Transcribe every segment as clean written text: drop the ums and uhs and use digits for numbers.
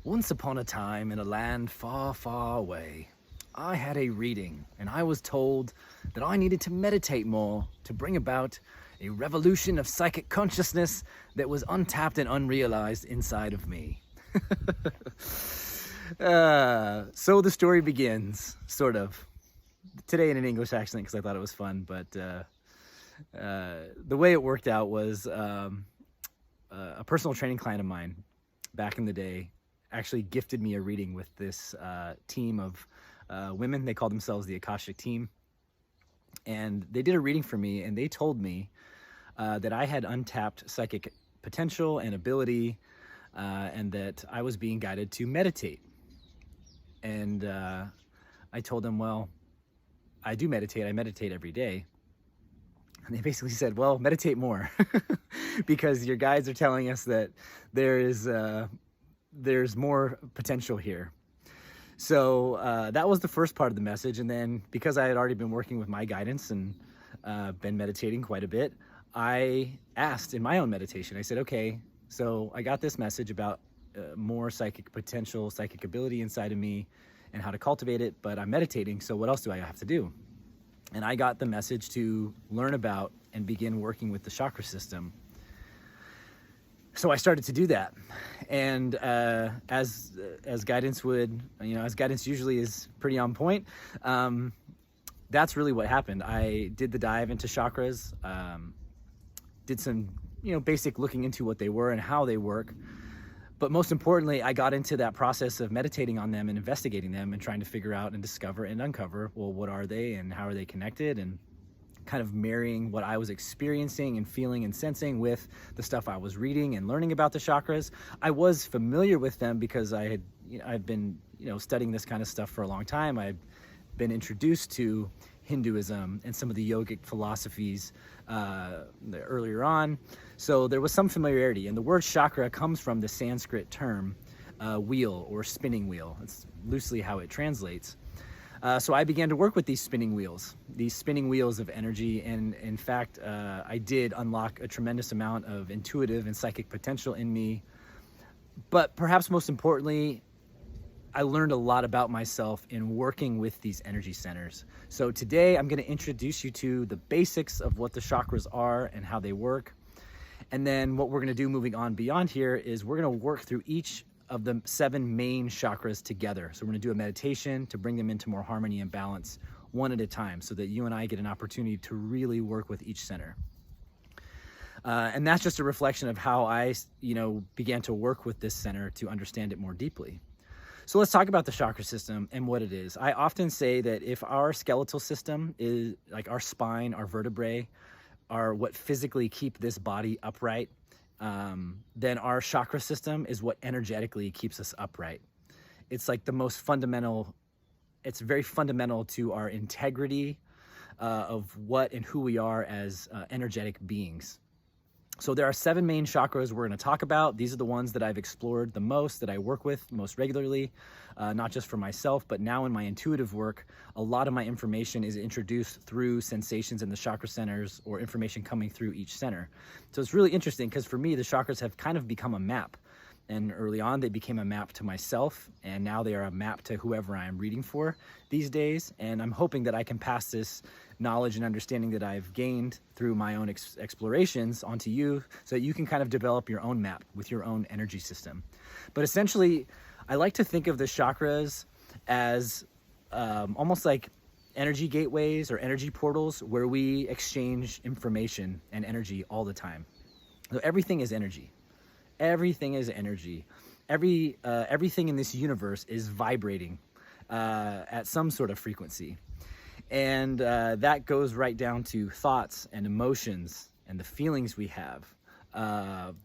Once upon a time, in a land far, far away, I had a reading, and I was told that I needed to meditate more to bring about a revolution of psychic consciousness that was untapped and unrealized inside of me. So the story begins, sort of. Today in an English accent because I thought it was fun, but the way it worked out was a personal training client of mine back in the day actually gifted me a reading with this team of women. They called themselves the Akashic team. And they did a reading for me, and they told me that I had untapped psychic potential and ability, and that I was being guided to meditate. And I told them, well, I do meditate. I meditate every day. And they basically said, well, meditate more because your guides are telling us that there's more potential here. So that was the first part of the message. And then because I had already been working with my guidance and been meditating quite a bit, I asked in my own meditation, I said, okay, so I got this message about more psychic potential, psychic ability inside of me and how to cultivate it, but I'm meditating, so what else do I have to do? And I got the message to learn about and begin working with the chakra system. So I started to do that. And as guidance would, as guidance usually is pretty on point, that's really what happened. I did the dive into chakras, did some, basic looking into what they were and how they work. But most importantly, I got into that process of meditating on them and investigating them and trying to figure out and discover and uncover, well, what are they and how are they connected, and kind of marrying what I was experiencing and feeling and sensing with the stuff I was reading and learning about the chakras. I was familiar with them because I've been, studying this kind of stuff for a long time. I've been introduced to Hinduism and some of the yogic philosophies earlier on. So there was some familiarity. And the word chakra comes from the Sanskrit term wheel or spinning wheel. It's loosely how it translates. So I began to work with these spinning wheels of energy. And in fact, I did unlock a tremendous amount of intuitive and psychic potential in me. But perhaps most importantly, I learned a lot about myself in working with these energy centers. So today I'm going to introduce you to the basics of what the chakras are and how they work. And then what we're going to do moving on beyond here is we're going to work through each of the 7 main chakras together. So we're going to do a meditation to bring them into more harmony and balance one at a time so that you and I get an opportunity to really work with each center. And that's just a reflection of how I, began to work with this center to understand it more deeply. So let's talk about the chakra system and what it is. I often say that if our skeletal system is like our spine, our vertebrae are what physically keep this body upright, then our chakra system is what energetically keeps us upright. It's like the most fundamental, it's very fundamental to our integrity of what and who we are as energetic beings. So there are 7 main chakras we're going to talk about. These are the ones that I've explored the most, that I work with most regularly, not just for myself, but now in my intuitive work, a lot of my information is introduced through sensations in the chakra centers or information coming through each center. So it's really interesting because for me, the chakras have kind of become a map. And early on, they became a map to myself, and now they are a map to whoever I am reading for these days. And I'm hoping that I can pass this knowledge and understanding that I've gained through my own explorations onto you so that you can kind of develop your own map with your own energy system. But essentially, I like to think of the chakras as almost like energy gateways or energy portals where we exchange information and energy all the time. So everything is energy. Everything is energy. Everything in this universe is vibrating at some sort of frequency. And that goes right down to thoughts and emotions and the feelings we have,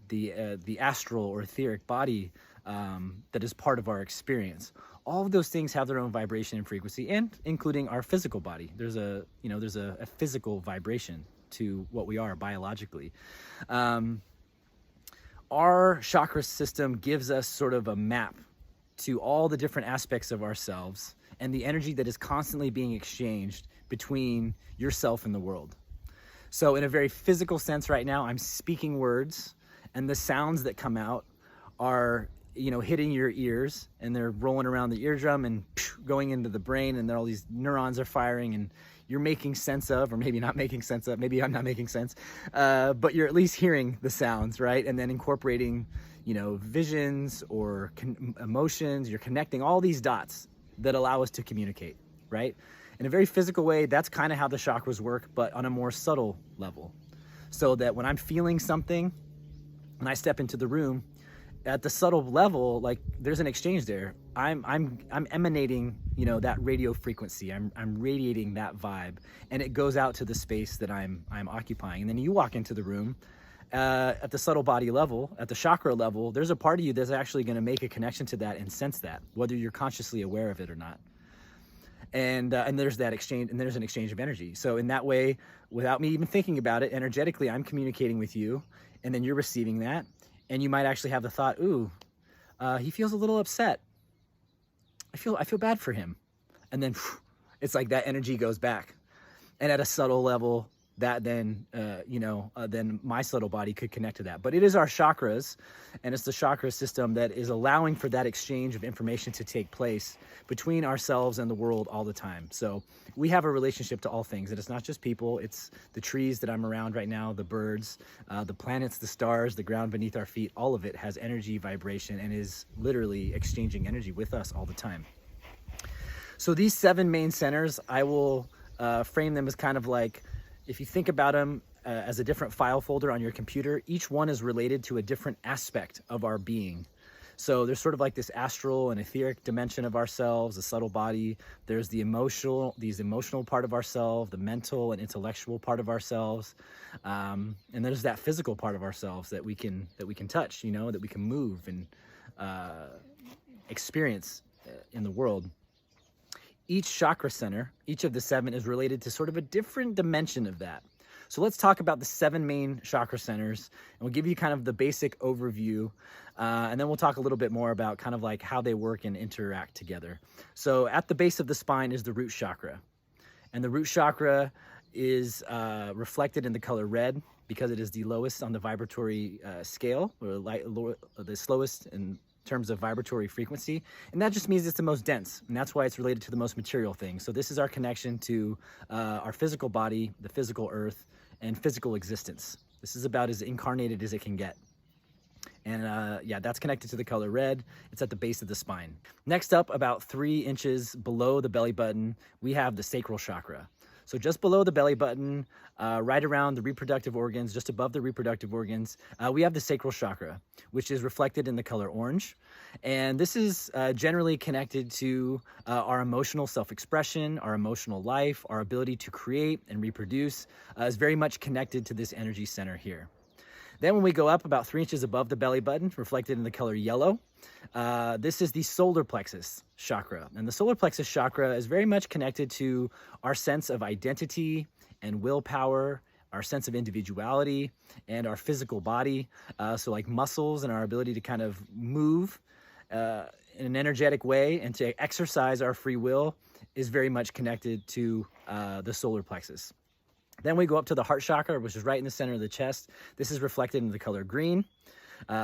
the astral or etheric body that is part of our experience. All of those things have their own vibration and frequency, and including our physical body. There's a physical vibration to what we are biologically. Our chakra system gives us sort of a map to all the different aspects of ourselves and the energy that is constantly being exchanged between yourself and the world. So in a very physical sense right now, I'm speaking words, and the sounds that come out are hitting your ears, and they're rolling around the eardrum and going into the brain, and all these neurons are firing, and you're making sense of, or maybe not making sense of, maybe I'm not making sense, but you're at least hearing the sounds, right? And then incorporating, visions or emotions. You're connecting all these dots that allow us to communicate, right? In a very physical way, that's kind of how the chakras work, but on a more subtle level. So that when I'm feeling something, when I step into the room, at the subtle level, like there's an exchange there. I'm emanating, that radio frequency. I'm radiating that vibe, and it goes out to the space that I'm occupying. And then you walk into the room, at the subtle body level, at the chakra level, there's a part of you that's actually going to make a connection to that and sense that, whether you're consciously aware of it or not. And there's that exchange, and there's an exchange of energy. So in that way, without me even thinking about it, energetically, I'm communicating with you, and then you're receiving that. And you might actually have the thought, ooh, he feels a little upset. I feel bad for him. And then it's like that energy goes back. And at a subtle level, that then, then my subtle body could connect to that. But it is our chakras, and it's the chakra system that is allowing for that exchange of information to take place between ourselves and the world all the time. So we have a relationship to all things, and it's not just people, it's the trees that I'm around right now, the birds, the planets, the stars, the ground beneath our feet. All of it has energy, vibration, and is literally exchanging energy with us all the time. So these 7 main centers, I will frame them as kind of like, if you think about them as a different file folder on your computer, each one is related to a different aspect of our being. So there's sort of like this astral and etheric dimension of ourselves, the subtle body. There's the emotional part of ourselves, the mental and intellectual part of ourselves, and there's that physical part of ourselves that we can touch, that we can move and experience in the world. Each chakra center, each of the 7, is related to sort of a different dimension of that. So let's talk about the 7 main chakra centers, and we'll give you kind of the basic overview, and then we'll talk a little bit more about kind of like how they work and interact together. So at the base of the spine is the root chakra, and the root chakra is reflected in the color red because it is the lowest on the vibratory scale, or the slowest in terms of vibratory frequency, and that just means it's the most dense, and that's why it's related to the most material things. So this is our connection to our physical body, the physical earth, and physical existence. This is about as incarnated as it can get. And that's connected to the color red. It's at the base of the spine. Next up, about 3 inches below the belly button, we have the sacral chakra. So just below the belly button, right around the reproductive organs, just above the reproductive organs, we have the sacral chakra, which is reflected in the color orange. And this is generally connected to our emotional self-expression, our emotional life, our ability to create and reproduce is very much connected to this energy center here. Then when we go up about 3 inches above the belly button, reflected in the color yellow, this is the solar plexus chakra. And the solar plexus chakra is very much connected to our sense of identity and willpower, our sense of individuality, and our physical body. So like muscles and our ability to kind of move in an energetic way and to exercise our free will is very much connected to the solar plexus. Then we go up to the heart chakra, which is right in the center of the chest. This is reflected in the color green.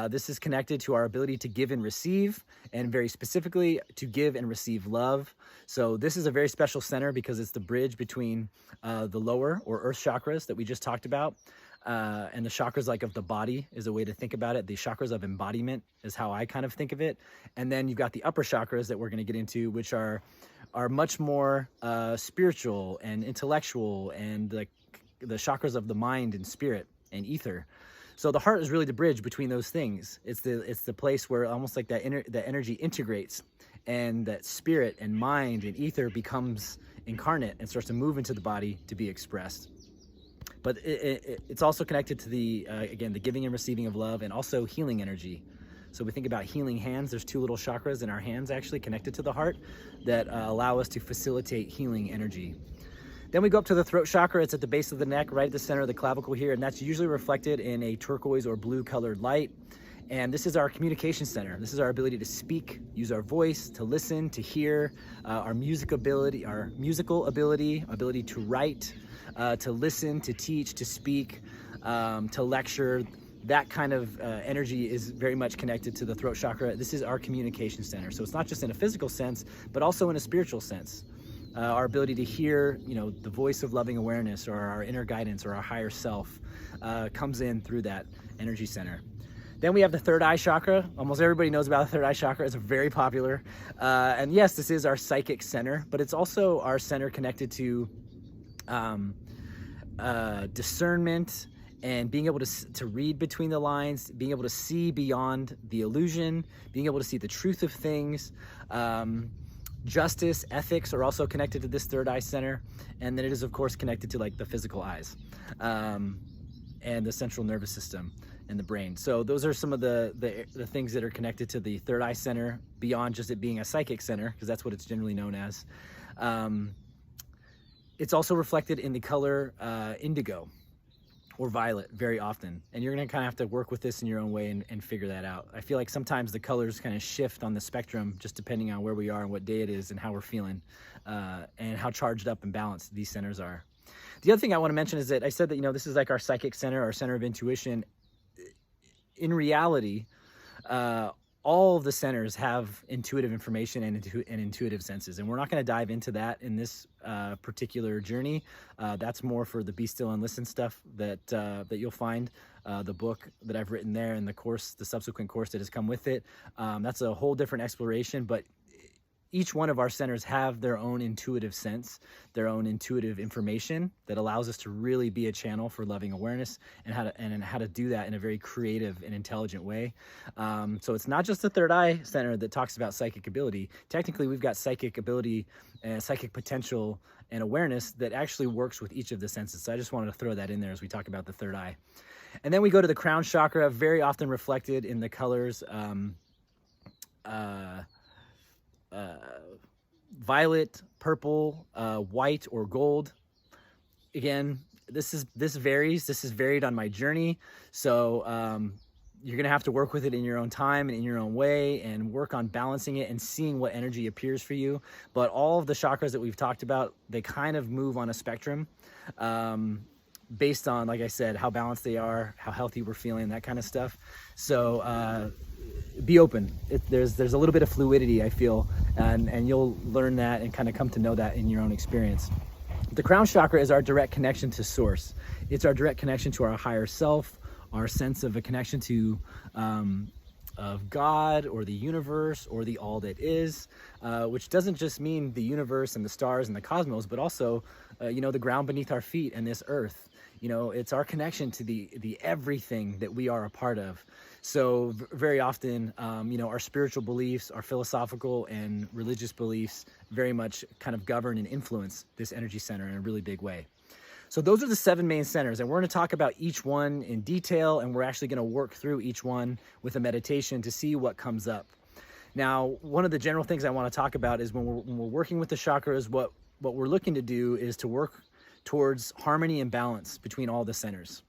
This is connected to our ability to give and receive, and very specifically to give and receive love. So this is a very special center because it's the bridge between the lower or earth chakras that we just talked about, and the chakras like of the body is a way to think about it. The chakras of embodiment is how I kind of think of it. And then you've got the upper chakras that we're going to get into, which are much more spiritual and intellectual, and the chakras of the mind and spirit and ether. So the heart is really the bridge between those things. It's the place where almost like that energy integrates, and that spirit and mind and ether becomes incarnate and starts to move into the body to be expressed. But it's also connected to the giving and receiving of love, and also healing energy. So we think about healing hands. There's 2 little chakras in our hands actually connected to the heart that allow us to facilitate healing energy. Then we go up to the throat chakra. It's at the base of the neck, right at the center of the clavicle here, and that's usually reflected in a turquoise or blue colored light. And this is our communication center. This is our ability to speak, use our voice, to listen, to hear, our musical ability, ability to write, to listen, to teach, to speak, to lecture. that kind of energy is very much connected to the throat chakra. This is our communication center. So it's not just in a physical sense, but also in a spiritual sense. Our ability to hear, the voice of loving awareness, or our inner guidance, or our higher self comes in through that energy center. Then we have the third eye chakra. Almost everybody knows about the third eye chakra. It's very popular. And yes, this is our psychic center, but it's also our center connected to discernment, and being able to read between the lines, being able to see beyond the illusion, being able to see the truth of things. Justice, ethics are also connected to this third eye center. And then it is, of course, connected to like the physical eyes and the central nervous system and the brain. So those are some of the things that are connected to the third eye center, beyond just it being a psychic center, because that's what it's generally known as. It's also reflected in the color indigo or violet very often. And you're gonna kind of have to work with this in your own way and figure that out. I feel like sometimes the colors kind of shift on the spectrum, just depending on where we are and what day it is and how we're feeling, and how charged up and balanced these centers are. The other thing I want to mention is that I said that, this is like our psychic center, our center of intuition. In reality, all of the centers have intuitive information and intuitive senses, and we're not going to dive into that in this particular journey. That's more for the Be Still and Listen stuff that you'll find, the book that I've written there, and the subsequent course that has come with it. That's a whole different exploration, but each one of our centers have their own intuitive sense, their own intuitive information that allows us to really be a channel for loving awareness, and how to do that in a very creative and intelligent way. So it's not just the third eye center that talks about psychic ability. Technically, we've got psychic ability and psychic potential and awareness that actually works with each of the senses. So I just wanted to throw that in there as we talk about the third eye. And then we go to the crown chakra, very often reflected in the colors violet, purple, white, or gold. Again, this varies. This is varied on my journey. So you're gonna have to work with it in your own time and in your own way, and work on balancing it and seeing what energy appears for you. But all of the chakras that we've talked about, they kind of move on a spectrum based on, like I said, how balanced they are, how healthy we're feeling, that kind of stuff. So be open. There's a little bit of fluidity, I feel, and you'll learn that and kind of come to know that in your own experience. The crown chakra is our direct connection to source. It's our direct connection to our higher self, our sense of a connection to of God or the universe or the all that is, which doesn't just mean the universe and the stars and the cosmos, but also the ground beneath our feet and this earth. It's our connection to the everything that we are a part of. So very often, our spiritual beliefs, our philosophical and religious beliefs very much kind of govern and influence this energy center in a really big way. So those are the 7 main centers, and we're going to talk about each one in detail, and we're actually going to work through each one with a meditation to see what comes up. Now, one of the general things I want to talk about is when we're working with the chakras, what we're looking to do is to work towards harmony and balance between all the centers.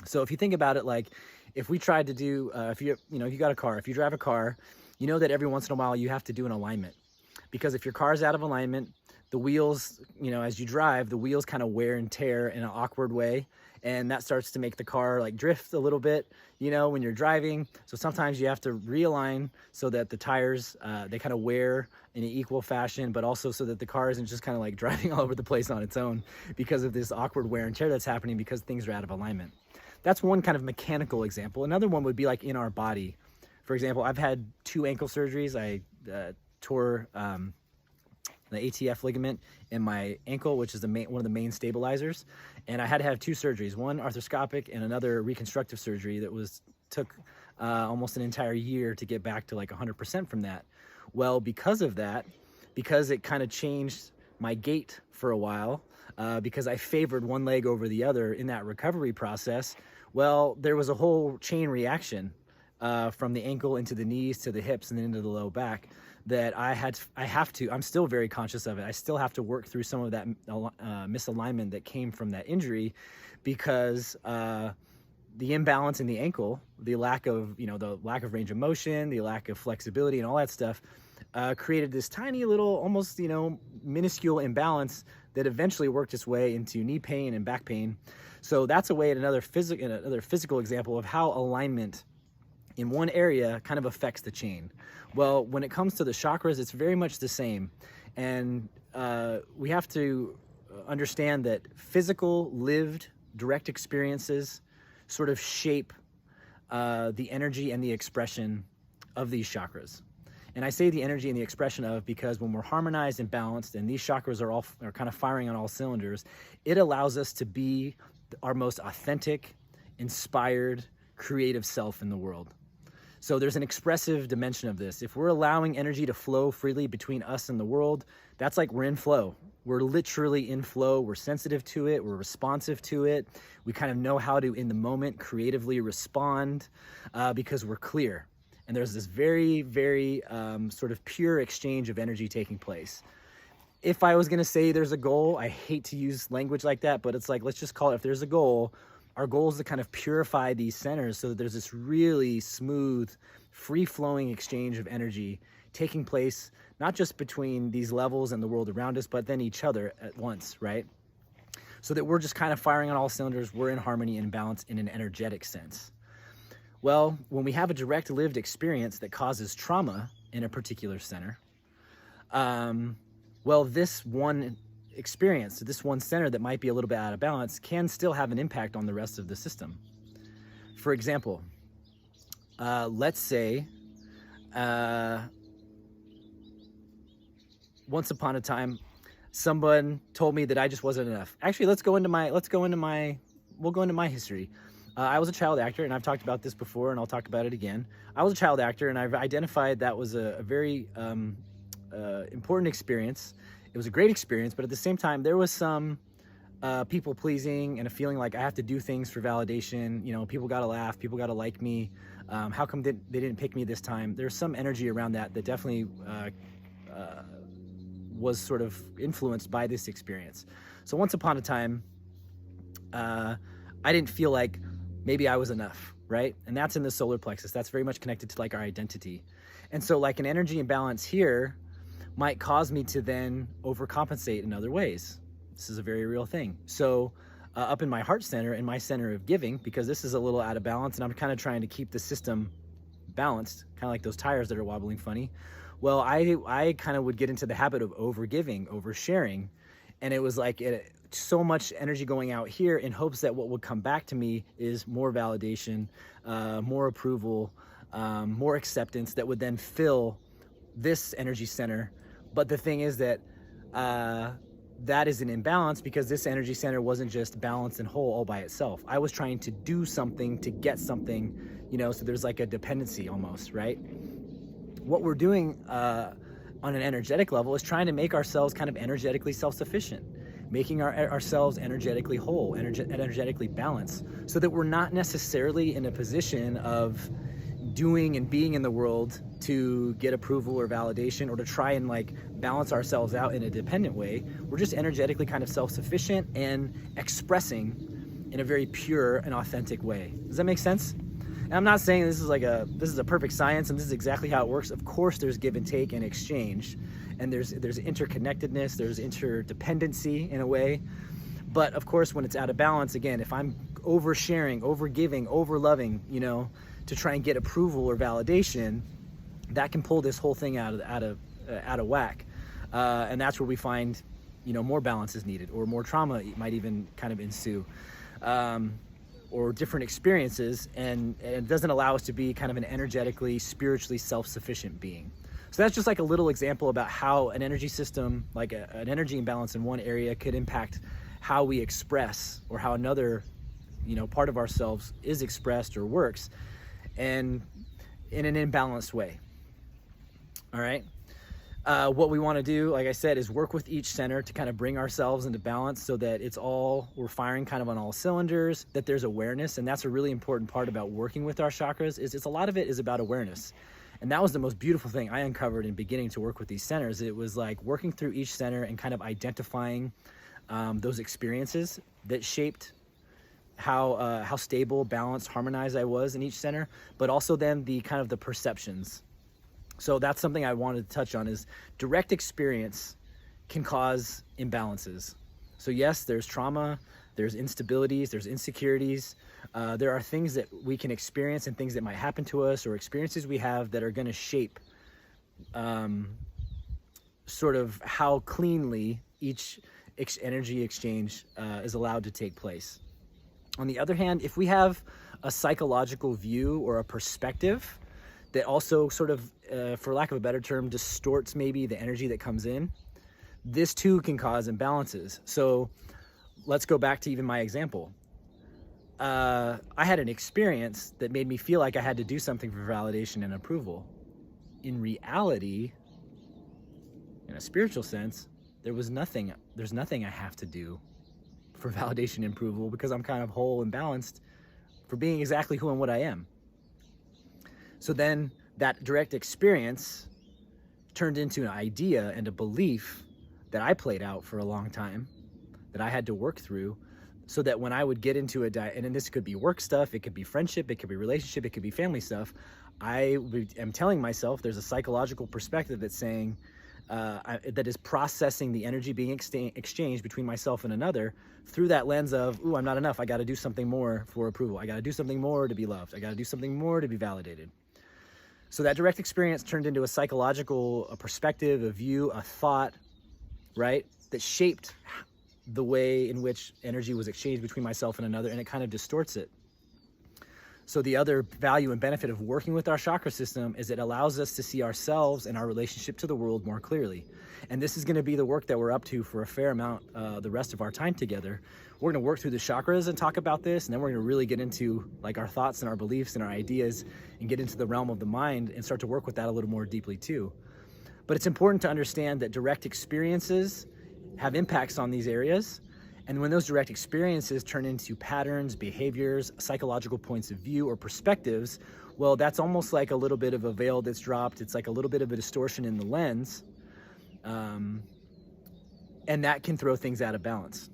So if you think about it, like if we tried to do, if you got a car, if you drive a car, you know that every once in a while you have to do an alignment, because if your car is out of alignment, the wheels, as you drive, the wheels kind of wear and tear in an awkward way. And that starts to make the car like drift a little bit, when you're driving. So sometimes you have to realign so that the tires, they kind of wear in an equal fashion, but also so that the car isn't just kind of like driving all over the place on its own because of this awkward wear and tear that's happening because things are out of alignment. That's one kind of mechanical example. Another one would be like in our body. For example, I've had 2 ankle surgeries. I tore the ATF ligament in my ankle, which is one of the main stabilizers. And I had to have 2 surgeries, one arthroscopic and another reconstructive surgery that took almost an entire year to get back to like 100% from that. Well, because of that, because it kind of changed my gait for a while, because I favored one leg over the other in that recovery process, well, there was a whole chain reaction from the ankle into the knees to the hips and then into the low back that I'm still very conscious of it. I still have to work through some of that misalignment that came from that injury, because the imbalance in the ankle, the lack of range of motion, the lack of flexibility and all that stuff created this tiny little, almost, minuscule imbalance that eventually worked its way into knee pain and back pain. So that's a way, another physical example of how alignment in one area kind of affects the chain. Well, when it comes to the chakras, it's very much the same. And we have to understand that physical, lived, direct experiences sort of shape the energy and the expression of these chakras. And I say the energy and the expression of because when we're harmonized and balanced and these chakras are kind of firing on all cylinders, it allows us to be our most authentic, inspired, creative self in the world. So there's an expressive dimension of this. If we're allowing energy to flow freely between us and the world, that's like we're in flow. We're literally in flow. We're sensitive to it. We're responsive to it. We kind of know how to, in the moment, creatively respond because we're clear. And there's this very, very sort of pure exchange of energy taking place. If I was going to say there's a goal, I hate to use language like that, but it's like, let's just call it, if there's a goal, our goal is to kind of purify these centers so that there's this really smooth, free-flowing exchange of energy taking place, not just between these levels and the world around us, but then each other at once, right? So that we're just kind of firing on all cylinders, we're in harmony and balance in an energetic sense. Well, when we have a direct lived experience that causes trauma in a particular center, well, this one experience, this one center that might be a little bit out of balance can still have an impact on the rest of the system. For example, let's say once upon a time, someone told me that I just wasn't enough. Actually, we'll go into my history. I was a child actor, and I've talked about this before, and I'll talk about it again. I was a child actor, and I've identified that was a very important experience. It was a great experience, but at the same time, there was some people pleasing and a feeling like I have to do things for validation. You know, people got to laugh, people got to like me. How come they didn't pick me this time? There's some energy around that definitely was sort of influenced by this experience. So once upon a time, I didn't feel like maybe I was enough, right? And that's in the solar plexus. That's very much connected to like our identity. And so like an energy imbalance here might cause me to then overcompensate in other ways. This is a very real thing. So up in my heart center, in my center of giving, because this is a little out of balance and I'm kind of trying to keep the system balanced, kind of like those tires that are wobbling funny. Well, I kind of would get into the habit of overgiving, oversharing. And it was like so much energy going out here in hopes that what would come back to me is more validation, more approval, more acceptance that would then fill this energy center. But the thing is that that is an imbalance because this energy center wasn't just balanced and whole all by itself. I was trying to do something to get something, you know, so there's like a dependency almost, right? What we're doing on an energetic level is trying to make ourselves kind of energetically self-sufficient, making ourselves energetically whole, energetically balanced, so that we're not necessarily in a position of doing and being in the world to get approval or validation or to try and like balance ourselves out in a dependent way. We're just energetically kind of self-sufficient and expressing in a very pure and authentic way. Does that make sense? And I'm not saying this is a perfect science and this is exactly how it works. Of course there's give and take and exchange, and there's interconnectedness, there's interdependency in a way. But of course when it's out of balance, again, if I'm oversharing, overgiving, overloving, you know, to try and get approval or validation, that can pull this whole thing out of whack. And that's where we find, you know, more balance is needed, or more trauma might even kind of ensue. Or different experiences, and it doesn't allow us to be kind of an energetically, spiritually self-sufficient being. So that's just like a little example about how an energy system, like an energy imbalance in one area, could impact how we express, or how another, you know, part of ourselves is expressed or works, and in an imbalanced way. All right. What we want to do, like I said, is work with each center to kind of bring ourselves into balance so that we're firing kind of on all cylinders, that there's awareness. And that's a really important part about working with our chakras, is a lot of it is about awareness. And that was the most beautiful thing I uncovered in beginning to work with these centers. It was like working through each center and kind of identifying those experiences that shaped how stable, balanced, harmonized I was in each center, but also then the kind of the perceptions. So that's something I wanted to touch on, is direct experience can cause imbalances. So yes, there's trauma, there's instabilities, there's insecurities. There are things that we can experience and things that might happen to us, or experiences we have that are going to shape sort of how cleanly each energy exchange is allowed to take place. On the other hand, if we have a psychological view or a perspective that also sort of, for lack of a better term, distorts maybe the energy that comes in, this too can cause imbalances. So let's go back to even my example. I had an experience that made me feel like I had to do something for validation and approval. In reality, in a spiritual sense, there's nothing I have to do for validation and approval, because I'm kind of whole and balanced for being exactly who and what I am. So then that direct experience turned into an idea and a belief that I played out for a long time, that I had to work through, so that when I would get into and then this could be work stuff, it could be friendship, it could be relationship, it could be family stuff, I am telling myself there's a psychological perspective that's saying, that is processing the energy being exchanged between myself and another through that lens of, ooh, I'm not enough, I got to do something more for approval, I got to do something more to be loved, I got to do something more to be validated. So that direct experience turned into a psychological, a perspective, a view, a thought, right, that shaped the way in which energy was exchanged between myself and another, and it kind of distorts it. So the other value and benefit of working with our chakra system is it allows us to see ourselves and our relationship to the world more clearly. And this is going to be the work that we're up to for a fair amount the rest of our time together. We're going to work through the chakras and talk about this, and then we're going to really get into like our thoughts and our beliefs and our ideas and get into the realm of the mind and start to work with that a little more deeply too. But it's important to understand that direct experiences have impacts on these areas. And when those direct experiences turn into patterns, behaviors, psychological points of view, or perspectives, well, that's almost like a little bit of a veil that's dropped. It's like a little bit of a distortion in the lens. And that can throw things out of balance.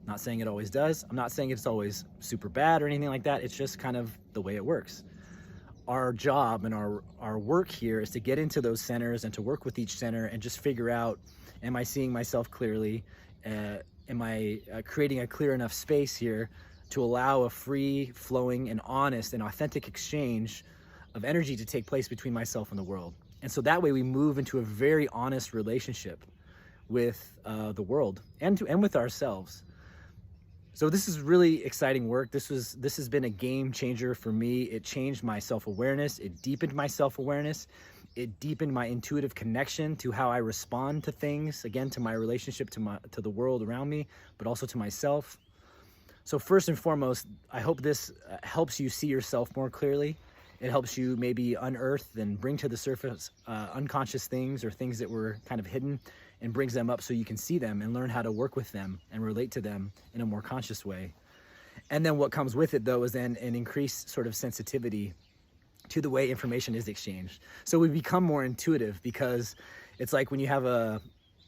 I'm not saying it always does. I'm not saying it's always super bad or anything like that. It's just kind of the way it works. Our job and our work here is to get into those centers and to work with each center and just figure out, am I seeing myself clearly? Am I creating a clear enough space here to allow a free flowing and honest and authentic exchange of energy to take place between myself and the world? And so that way we move into a very honest relationship with the world and with ourselves. So this is really exciting work. This has been a game changer for me. It changed my self-awareness. It deepened my self-awareness. It deepened my intuitive connection to how I respond to things, again, to my relationship to the world around me, but also to myself. So first and foremost, I hope this helps you see yourself more clearly. It helps you maybe unearth and bring to the surface unconscious things or things that were kind of hidden, and brings them up so you can see them and learn how to work with them and relate to them in a more conscious way. And then what comes with it, though, is then an increased sort of sensitivity to the way information is exchanged. So we become more intuitive, because it's like when you have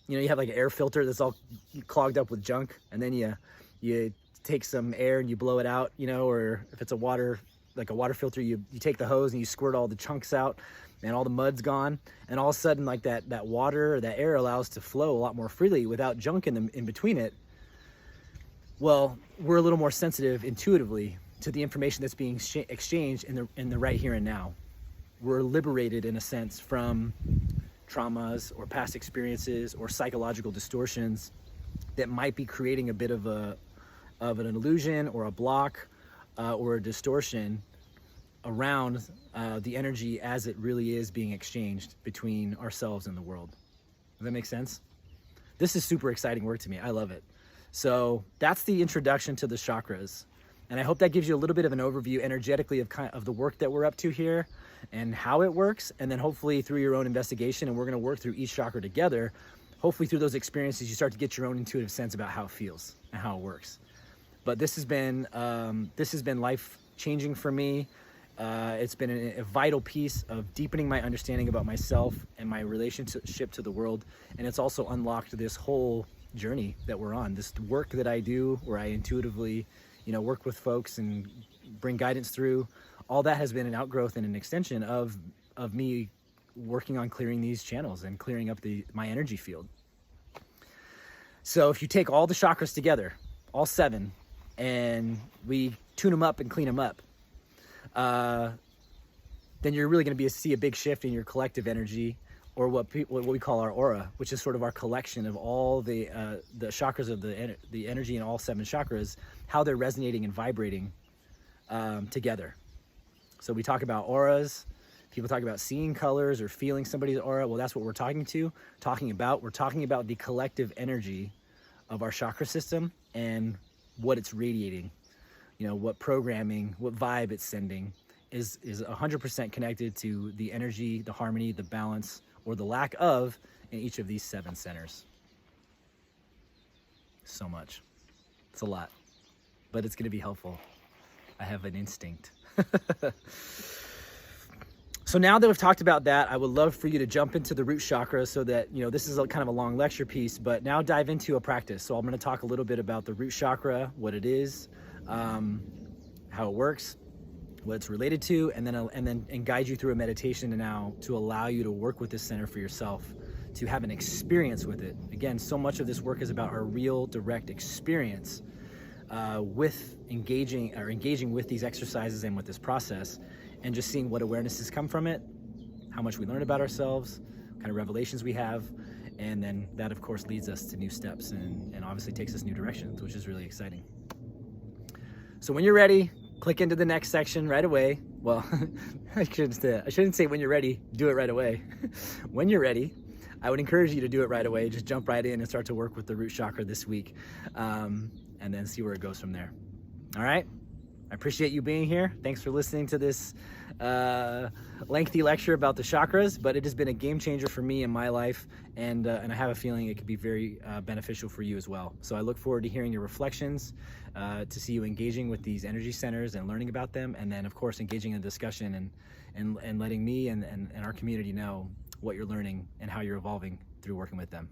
you have like an air filter that's all clogged up with junk, and then you take some air and you blow it out, or if it's a water filter, you take the hose and you squirt all the chunks out and all the mud's gone, and all of a sudden like that water or that air allows to flow a lot more freely without junk in between it. Well, we're a little more sensitive intuitively to the information that's being exchanged in the right here and now. We're liberated in a sense from traumas or past experiences or psychological distortions that might be creating a bit of an illusion or a block or a distortion around the energy as it really is being exchanged between ourselves and the world. Does that make sense? This is super exciting work to me. I love it. So that's the introduction to the chakras. And I hope that gives you a little bit of an overview energetically of the work that we're up to here and how it works. And then hopefully through your own investigation, and we're going to work through each chakra together, hopefully through those experiences, you start to get your own intuitive sense about how it feels and how it works. But this has been life-changing for me. It's been a vital piece of deepening my understanding about myself and my relationship to the world. And it's also unlocked this whole journey that we're on, this work that I do where I intuitively work with folks and bring guidance through. All that has been an outgrowth and an extension of me working on clearing these channels and clearing up my energy field. So if you take all the chakras together, all 7, and we tune them up and clean them up, then you're really going to see a big shift in your collective energy, or what we call our aura, which is sort of our collection of all the chakras of the energy in all 7 chakras, how they're resonating and vibrating together. So we talk about auras. People talk about seeing colors or feeling somebody's aura. Well, that's what we're talking about. We're talking about the collective energy of our chakra system and what it's radiating. You know, what programming, what vibe it's sending is 100% connected to the energy, the harmony, the balance, or the lack of in each of these 7 centers. So much. It's a lot, but it's going to be helpful. I have an instinct. So now that we've talked about that, I would love for you to jump into the root chakra, so that, you know, this is kind of a long lecture piece, but now dive into a practice. So I'm going to talk a little bit about the root chakra, what it is, how it works, what it's related to, and then guide you through a meditation now to allow you to work with this center for yourself, to have an experience with it. Again, so much of this work is about our real direct experience with engaging with these exercises and with this process, and just seeing what awarenesses come from it, how much we learn about ourselves, what kind of revelations we have, and then that of course leads us to new steps and obviously takes us new directions, which is really exciting. So when you're ready, click into the next section right away. Well, I shouldn't say when you're ready, do it right away. When you're ready, I would encourage you to do it right away. Just jump right in and start to work with the root chakra this week, and then see where it goes from there. All right? I appreciate you being here. Thanks for listening to this lengthy lecture about the chakras, but it has been a game changer for me in my life, and I have a feeling it could be very beneficial for you as well. So I look forward to hearing your reflections, to see you engaging with these energy centers and learning about them, and then of course engaging in the discussion and letting me and our community know what you're learning and how you're evolving through working with them.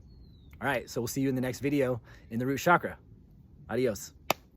All right, so we'll see you in the next video in the root chakra. Adios.